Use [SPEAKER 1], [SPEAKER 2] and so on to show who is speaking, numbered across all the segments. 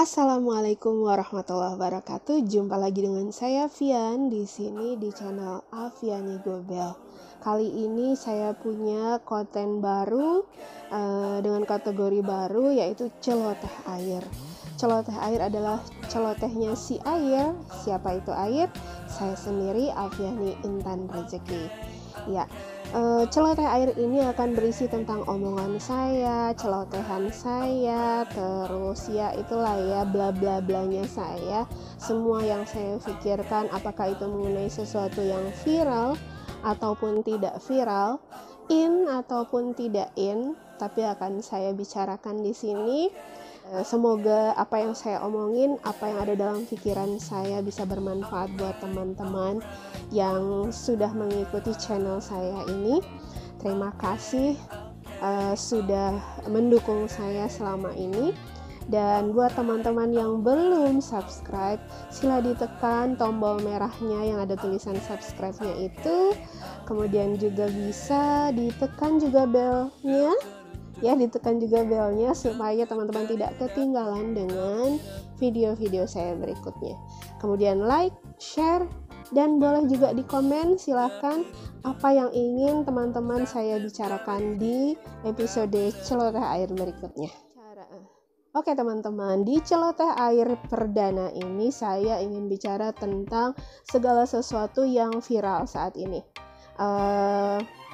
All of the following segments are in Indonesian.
[SPEAKER 1] Assalamualaikum warahmatullahi wabarakatuh. Jumpa lagi dengan saya Vian di sini di channel Aviani Gobel. Kali ini saya punya konten baru dengan kategori baru, yaitu celoteh air. Celoteh air adalah celotehnya si air. Siapa itu air? Saya sendiri, Aviani Intan Rezeki. Ya, celoteh air ini akan berisi tentang omongan saya, celotehan saya, terus ya itulah ya bla bla blanya saya, semua yang saya pikirkan, apakah itu mengenai sesuatu yang viral ataupun tidak viral, in ataupun tidak in, tapi akan saya bicarakan di sini. Semoga apa yang saya omongin, apa yang ada dalam pikiran saya bisa bermanfaat buat teman-teman yang sudah mengikuti channel saya ini. Terima kasih sudah mendukung saya selama ini. Dan buat teman-teman yang belum subscribe, sila ditekan tombol merahnya yang ada tulisan subscribe-nya itu. Kemudian juga bisa ditekan juga belnya. Ya, ditekan juga belnya supaya teman-teman tidak ketinggalan dengan video-video saya berikutnya. Kemudian like, share, dan boleh juga di komen silahkan apa yang ingin teman-teman saya bicarakan di episode celoteh air berikutnya. Oke teman-teman, di celoteh air perdana ini saya ingin bicara tentang segala sesuatu yang viral saat ini.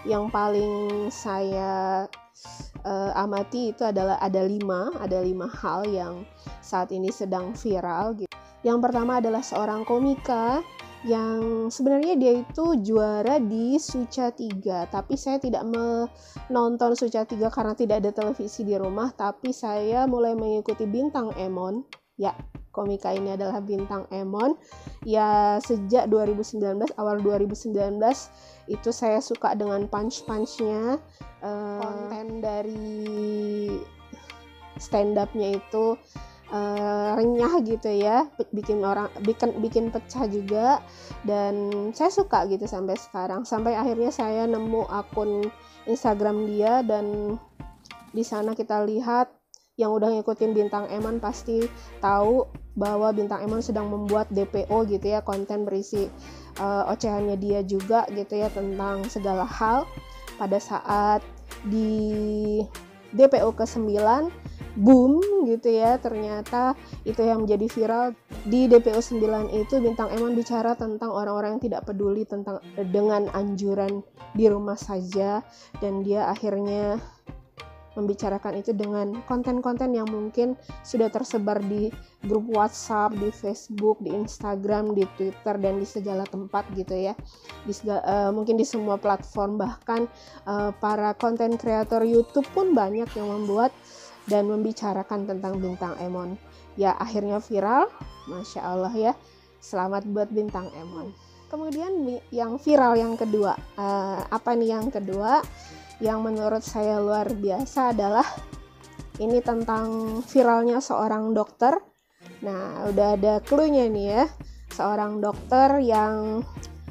[SPEAKER 1] Yang paling saya amati itu adalah ada lima hal yang saat ini sedang viral gitu. Yang pertama adalah seorang komika yang sebenarnya dia itu juara di Suca 3, tapi saya tidak menonton Suca 3 karena tidak ada televisi di rumah, tapi saya mulai mengikuti Bintang Emon. Ya, komika ini adalah Bintang Emon. Ya, sejak 2019, awal 2019 itu saya suka dengan punch-punchnya. Konten dari stand up-nya itu renyah gitu ya, bikin pecah juga, dan saya suka gitu sampai sekarang, sampai akhirnya saya nemu akun Instagram dia, dan di sana kita lihat yang udah ngikutin Bintang Emon pasti tahu bahwa Bintang Emon sedang membuat DPO gitu ya, konten berisi ocehannya dia juga gitu ya tentang segala hal. Pada saat di DPO ke-9 boom gitu ya, ternyata itu yang menjadi viral. Di DPO 9 itu Bintang Emon bicara tentang orang-orang yang tidak peduli dengan anjuran di rumah saja, dan dia akhirnya membicarakan itu dengan konten-konten yang mungkin sudah tersebar di grup WhatsApp, di Facebook, di Instagram, di Twitter, dan di segala tempat gitu ya, mungkin di semua platform. Bahkan para konten kreator YouTube pun banyak yang membuat dan membicarakan tentang Bintang Emon. Ya, akhirnya viral, Masya Allah ya, selamat buat Bintang Emon. Kemudian yang viral yang kedua, apa nih yang kedua? Yang menurut saya luar biasa adalah ini tentang viralnya seorang dokter. Nah, udah ada clue-nya nih ya. Seorang dokter yang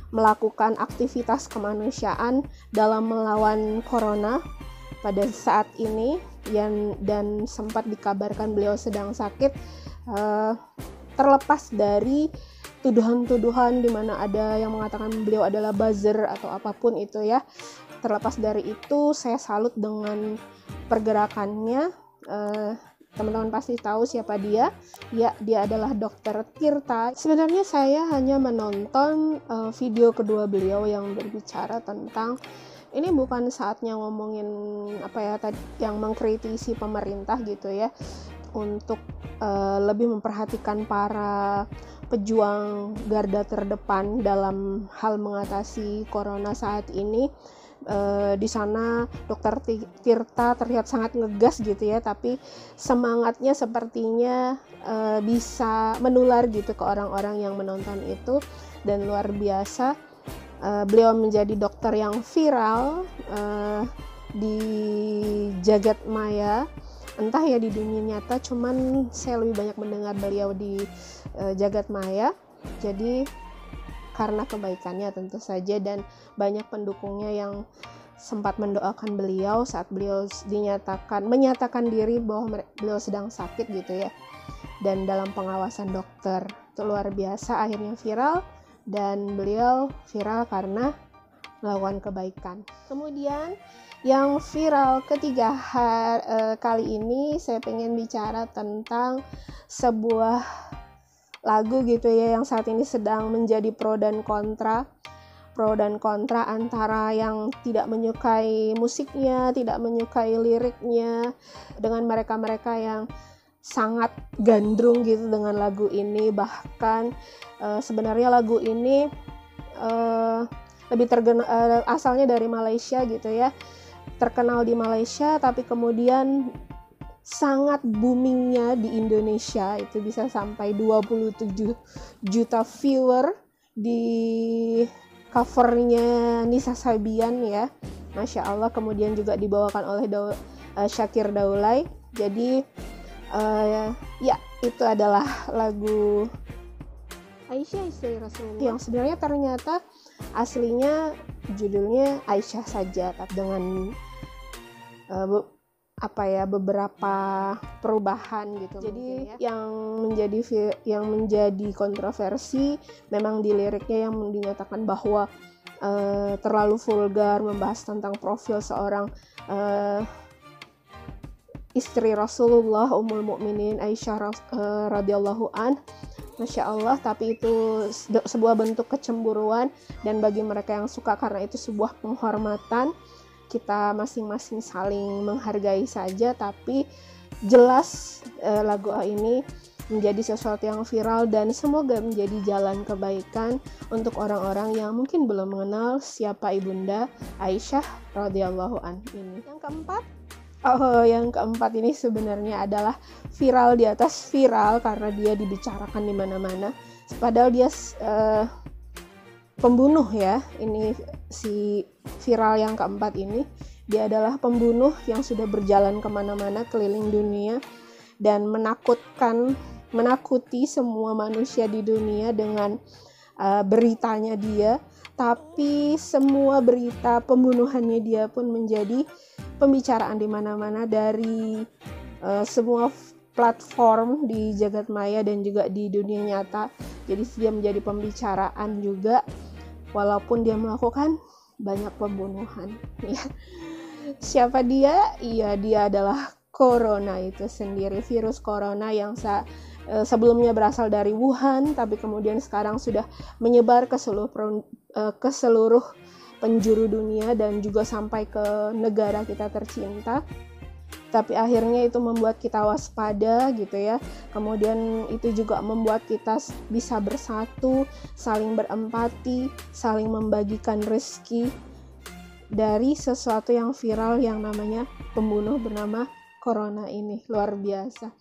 [SPEAKER 1] melakukan aktivitas kemanusiaan dalam melawan corona pada saat ini, dan sempat dikabarkan beliau sedang sakit, terlepas dari tuduhan-tuduhan di mana ada yang mengatakan beliau adalah buzzer atau apapun itu ya. Terlepas dari itu, saya salut dengan pergerakannya. Teman-teman pasti tahu siapa dia. Ya, dia adalah Dr. Tirta. Sebenarnya saya hanya menonton video kedua beliau yang berbicara tentang ini bukan saatnya ngomongin apa ya tadi, yang mengkritisi pemerintah gitu ya, untuk lebih memperhatikan para pejuang garda terdepan dalam hal mengatasi corona saat ini. Di sana Dr. Tirta terlihat sangat ngegas gitu ya, tapi semangatnya sepertinya bisa menular gitu ke orang-orang yang menonton itu, dan luar biasa. Beliau menjadi dokter yang viral di jagat maya, entah ya di dunia nyata, cuman saya lebih banyak mendengar beliau di jagat maya. Jadi karena kebaikannya tentu saja, dan banyak pendukungnya yang sempat mendoakan beliau saat beliau menyatakan diri bahwa beliau sedang sakit gitu ya. dan dalam pengawasan dokter. Itu luar biasa, akhirnya viral, dan beliau viral karena melakukan kebaikan. Kemudian yang viral ketiga kali ini saya pengen bicara tentang sebuah lagu gitu ya, yang saat ini sedang menjadi pro dan kontra antara yang tidak menyukai musiknya, tidak menyukai liriknya, dengan mereka-mereka yang sangat gandrung gitu dengan lagu ini. Bahkan sebenarnya lagu ini lebih asalnya dari Malaysia gitu ya, terkenal di Malaysia, tapi kemudian sangat boomingnya di Indonesia. Itu bisa sampai 27 juta viewer di covernya Nisa Sabian ya, Masya Allah. Kemudian juga dibawakan oleh Syakir Daulay. Jadi ya, itu adalah lagu Aisyah istri Rasulullah, yang sebenarnya ternyata aslinya judulnya Aisyah saja, dengan beberapa perubahan gitu. Jadi ya, yang menjadi kontroversi memang di liriknya, yang dinyatakan bahwa terlalu vulgar, membahas tentang profil seorang istri Rasulullah, Ummul Mukminin Aisyah radhiyallahu an. Masya Allah, tapi itu sebuah bentuk kecemburuan, dan bagi mereka yang suka, karena itu sebuah penghormatan, kita masing-masing saling menghargai saja. Tapi jelas lagu ini menjadi sesuatu yang viral, dan semoga menjadi jalan kebaikan untuk orang-orang yang mungkin belum mengenal siapa Ibunda Aisyah radhiyallahu an ini. Yang keempat ini sebenarnya adalah viral di atas viral, karena dia dibicarakan di mana-mana. Padahal dia pembunuh ya. Ini si viral yang keempat ini, dia adalah pembunuh yang sudah berjalan kemana-mana keliling dunia dan menakuti semua manusia di dunia dengan beritanya dia. Tapi semua berita pembunuhannya dia pun menjadi pembicaraan di mana-mana, dari semua platform di jagat maya dan juga di dunia nyata. Jadi dia menjadi pembicaraan juga, walaupun dia melakukan banyak pembunuhan ya. Siapa dia? Iya, dia adalah corona itu sendiri, virus corona yang sebelumnya berasal dari Wuhan, tapi kemudian sekarang sudah menyebar ke seluruh penjuru dunia dan juga sampai ke negara kita tercinta. Tapi akhirnya itu membuat kita waspada gitu ya. Kemudian itu juga membuat kita bisa bersatu, saling berempati, saling membagikan rezeki dari sesuatu yang viral yang namanya pembunuh bernama corona ini. Luar biasa.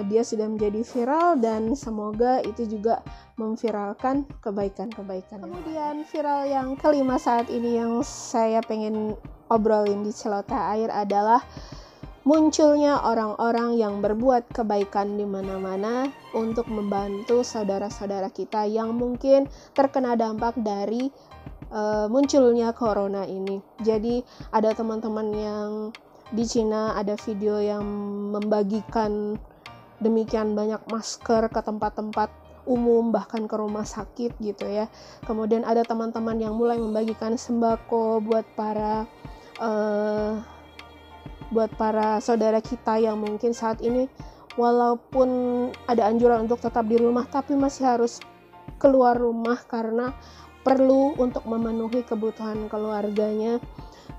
[SPEAKER 1] Dia sudah menjadi viral, dan semoga itu juga memviralkan kebaikan-kebaikan. Kemudian viral yang kelima saat ini yang saya pengen obrolin di Celoteh Air adalah munculnya orang-orang yang berbuat kebaikan di mana-mana untuk membantu saudara-saudara kita yang mungkin terkena dampak dari munculnya corona ini. Jadi ada teman-teman yang di Cina, ada video yang membagikan demikian banyak masker ke tempat-tempat umum, bahkan ke rumah sakit gitu ya. Kemudian ada teman-teman yang mulai membagikan sembako buat para saudara kita yang mungkin saat ini walaupun ada anjuran untuk tetap di rumah, tapi masih harus keluar rumah karena perlu untuk memenuhi kebutuhan keluarganya.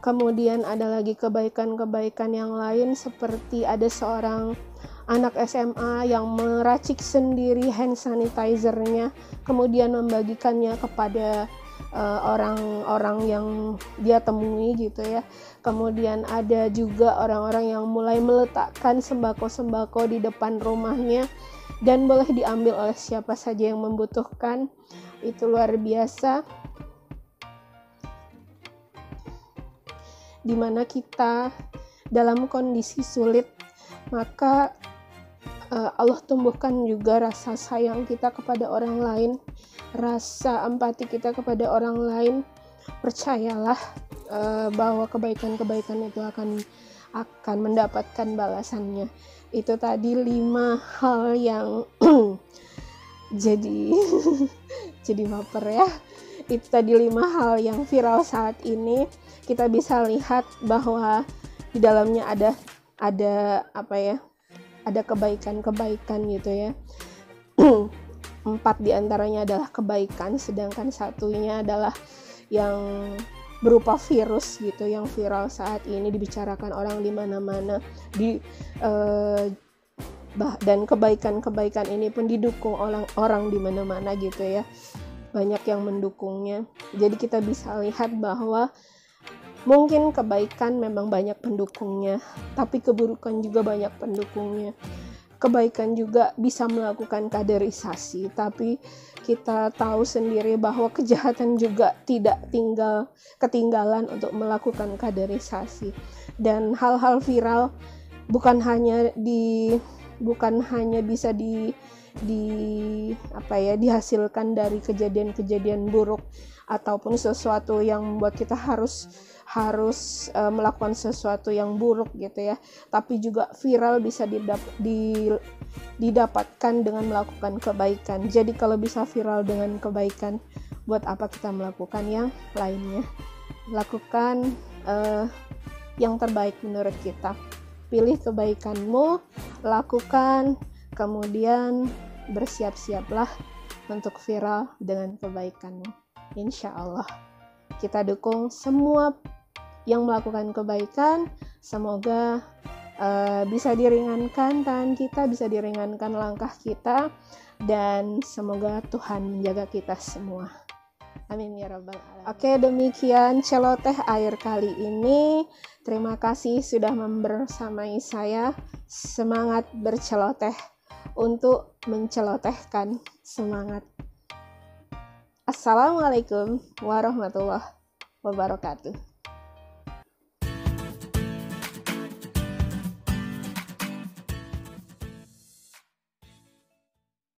[SPEAKER 1] Kemudian ada lagi kebaikan-kebaikan yang lain, seperti ada seorang anak SMA yang meracik sendiri hand sanitizer-nya, kemudian membagikannya kepada orang-orang yang dia temui gitu ya. Kemudian ada juga orang-orang yang mulai meletakkan sembako-sembako di depan rumahnya dan boleh diambil oleh siapa saja yang membutuhkan. Itu luar biasa. Dimana kita dalam kondisi sulit, maka Allah tumbuhkan juga rasa sayang kita kepada orang lain, rasa empati kita kepada orang lain. Percayalah bahwa kebaikan-kebaikan itu akan akan mendapatkan balasannya. Itu tadi 5 hal yang jadi jadi baper ya. Itu tadi 5 hal yang viral saat ini. Kita bisa lihat bahwa di dalamnya ada apa ya? Ada kebaikan-kebaikan gitu ya. 4 diantaranya adalah kebaikan, sedangkan satunya adalah yang berupa virus gitu yang viral saat ini, dibicarakan orang di mana-mana, dan kebaikan-kebaikan ini pun didukung orang di mana-mana gitu ya, banyak yang mendukungnya. Jadi kita bisa lihat bahwa mungkin kebaikan memang banyak pendukungnya, tapi keburukan juga banyak pendukungnya. Kebaikan juga bisa melakukan kaderisasi, tapi kita tahu sendiri bahwa kejahatan juga tidak ketinggalan untuk melakukan kaderisasi. Dan hal-hal viral bukan hanya bisa dihasilkan dari kejadian-kejadian buruk ataupun sesuatu yang membuat kita harus melakukan sesuatu yang buruk gitu ya, tapi juga viral bisa didapatkan dengan melakukan kebaikan. Jadi kalau bisa viral dengan kebaikan, buat apa kita melakukan yang lainnya? Lakukan yang terbaik menurut kita. Pilih kebaikanmu, lakukan, kemudian bersiap-siaplah untuk viral dengan kebaikanmu. Insya Allah kita dukung semua yang melakukan kebaikan. Semoga bisa diringankan tangan kita, bisa diringankan langkah kita, dan semoga Tuhan menjaga kita semua. Amin ya rabbal alamin. Oke, demikian celoteh air kali ini. Terima kasih sudah membersamai saya. Semangat berceloteh untuk mencelotehkan semangat. Assalamualaikum warahmatullahi wabarakatuh.